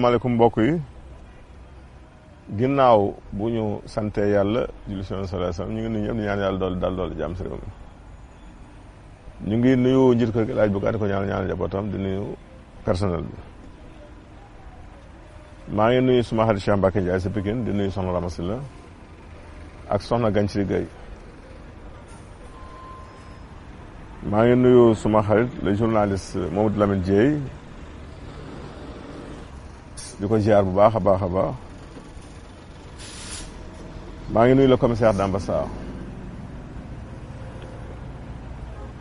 asalaamaaleykum mbokk yi ginnaaw bu ñu sante yàlla julli ci sallallahu alayhi wasallam ñu ngi nuyu ñëpp di ñaan yàlla dool jàmm ci réew mi ñu ngi nuyu njiit kër gi laaj bu gàtt ko ñaan njabootam di nuyu personnel bi maa ngi nuyu suma xarit Cheikh Mbacke Ndiaye sa Pikine di nuyu soxna Ramasila ak soxna Ganciri Gueye maa ngi nuyu suma xarit le journaliste Mamadou Lamine Dieye di ko ziar bu baax a baax a baax maa ngi nuyu le commissaire d'ambassade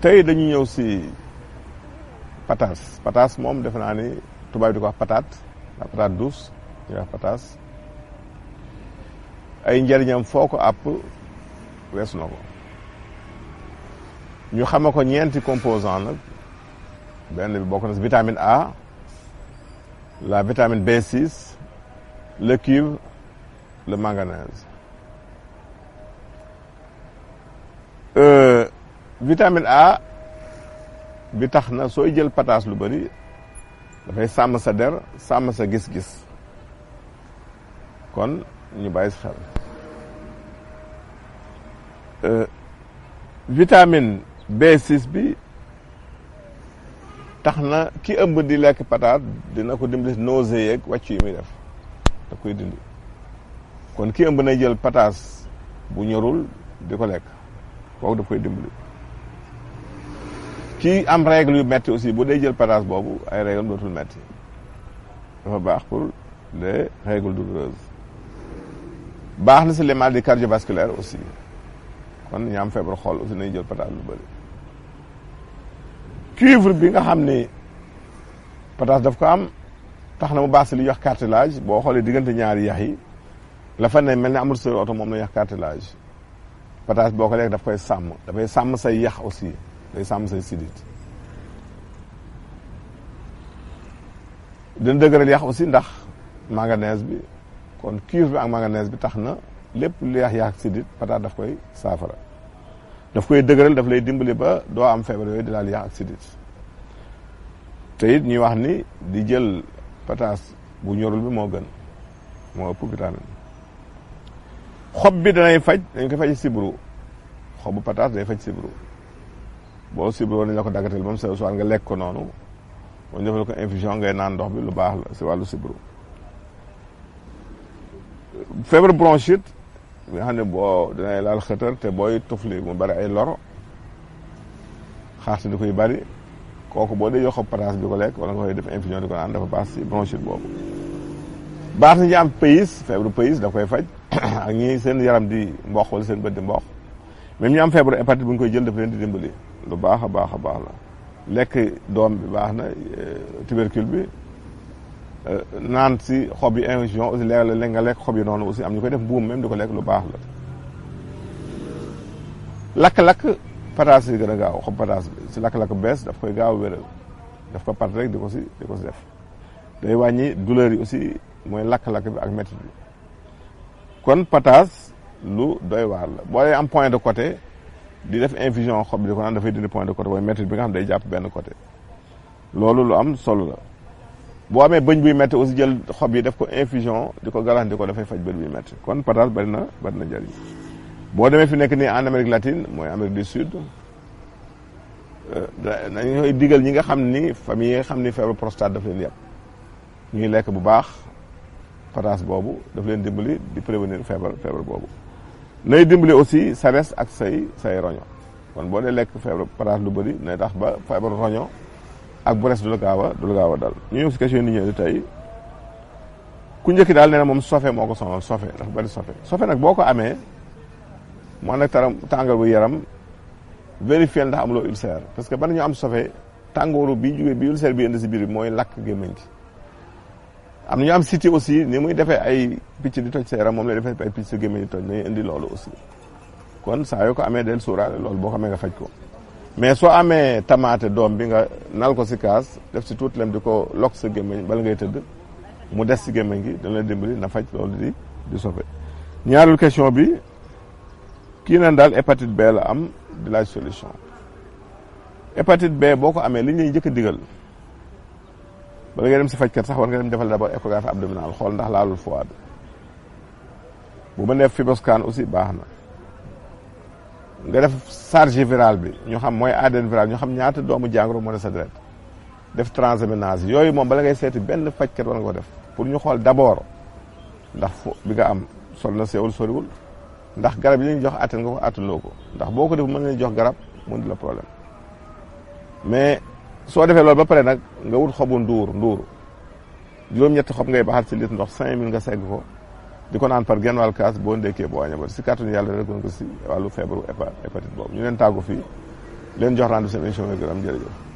tey dañu ñëw si pataas moom defe naa ni tubaab di ko wax patate la patate douce di wax pataas ay njëriñam foo ko àpp weesu na ko ñu xama ko ñeenti composant nag benn bi bokk na si vitamine A, la vitamine B6, le cuivre, le manganèse. Vitamine A bi tax na sooy jël pataas lu bari dafay sàmm sa der sàmm sa gis-gis kon ñu bàyyi si xel. Vitamine B6 bi tax na ki ëmb di lekk pataat dina ko dimbali nausée yeeg wàccu yi muy def da koy dindi kon ki ëmb na jël pataas bu ñorul di ko lekk kooku daf koy dimbali. ki am règle yu metti aussi bu dee jël pataas boobu ay règle dootul metti dafa baax pour les règles douloureuses baax na si les maladies cardiovasculaires aussi kon ñi am feebar xool aussi nañu jël pataas lu bëri. cuivre bi nga xam ni pataas daf ko am tax na mu baax si li ñuy wax cartilage boo xoolee diggante ñaari yax yi la fa ne mel ni amul sa oto moom la ñuy wax cartilage pataas boo ko lekk daf koy sàmm dafay sàmm say yax aussi day sàmm say sidit dina dëgëral yax aussi ndax manganèse bi kon cuivre bi ak manganèse bi tax na lépp lu yax ak sidit pataas daf koy saafara daf koy dëgëral daf lay dimbali ba doo am feebar yooyu di laal yax ak sidit te it ñuy wax ni di jël pataas bu ñorul bi moo gën moo ëpp vitamine. xob bi dañ koy faj sibru xobu pataas day faj sibru boo sibru dañ la ko daggatal ba mu sew soit nga lekk ko noonu boo ñu defal ko infusion ngay naan ndox bi lu baax la si wàllu sibru. feebar bronchite bi nga xam ne boo dinay laal xëtër te booy tufli mu bari ay loro xaarte di koy bari kooku boo dee yoxob pataas bi ko lekk wala nga koy def infusion di ko naan dafa baax si bronchite boobu. baax na ñi am pays feebaru pays da koy faj ak ñi seen yaram di mboq wala seen bët di mboq même ñi am feebaru hépatite bu ñu koy jël daf leen di dimbali lu baax a baax a baax la. lekk doom bi baax na tubercule bi naan si xob yi infusion aussi léeg-léeg nga lekk xob yi noonu aussi am ñu koy def mbuum même di ko lekk lu baax la. lakk-lakk pataas yi gën a gaaw xob pataas bi si lakk-lakk bees daf koy gaaw a wéral daf ko pat rek di ko si def day wàññi douleur yi aussi mooy lakk-lakk bi ak métti bi kon pataas lu doy waar la boo dee am point de côté di def infusion xob bi di ko naan dafay dindi point de côté mooy métti bi nga xam day jàpp benn côté loolu lu am solo la. boo amee bëñ buy métti aussi jël xob yi def ko infusion di ko garanti ko dafay faj bëñ buy métti kon pataas bari na njëriñ. boo demee fi nekk nii en Amérique latine mooy Amérique du Sud nañu koy digal ñi nga xam ni famille yi nga xam ni feebar prostate daf leen yàpp ñuy lekk bu baax pataas boobu daf leen dimbali di prévenir feebar boobu. nay dimbali aussi sa res ak say roño kon boo dee lekk feebar pataas lu bëri nay tax ba feebar roño ak bu res du la gaaw a dal. ñu ñëw si question yi ni ñëw tey ku njëkki daal nee na moom sofe moo ko sonal sofe dafa bëri sofe nag boo ko amee mu ànd ak tàngoor bu yaram vérifier ndax amuloo ulcère parce que ban ñu am sofe tàngooru bi jógee bi ulcère bi indi si biir bi mooy lakk gémmiñ gi. am na ñu am cité aussi ni muy defee ay picc di toj sa yaram moom lay defee ay picc sa gémmiñ di toj nañu indi loolu aussi kon saa yoo ko amee del suuraale loolu boo ko amee nga faj ko mais soo amee tamaate doom bi nga nal ko si kaas def si tuuti lem di ko lokk sa gémmiñ bala ngay tëdd mu des si gémmiñ gi dana la dimbali na faj loolu di sofe. ñaareel question bi kii naan daal hépatite B la am di laaj solution hépatite B boo ko amee li ñuy njëkk a digal bala ngay dem si fajkat sax war nga dem defal d'abord échographie abdominale xool ndax laalul foie bi bu ma def fibroscan aussi baax na nga def charge virale bi ñu xam mooy ADN viral ñu xam ñaata doomu jàngoro moo ne sa deret def transéminase yooyu moom bala ngay seeti benn fajkat war nga ko def pour ñu xool d'abord ndax fo bi nga am sol na seewul soriwul ndax garab yi ñu jox attan nga ko attanoo ko ndax boo ko def mën nañu jox garab mu indi la problème mais soo defee loolu ba pare nag nga wut xobu nduur juróom-ñetti xob ngay baxal si litre ndox 5000 nga segg ko di ko naan par genn wàll kaas boo ndekkee boo añee ba si kàttanu yàlla rek ko si wàllu feebaru hépatite boobu ñu leen tàggu fii leen jox rendez-vous seen émission Wér gu Yaram jërëjëf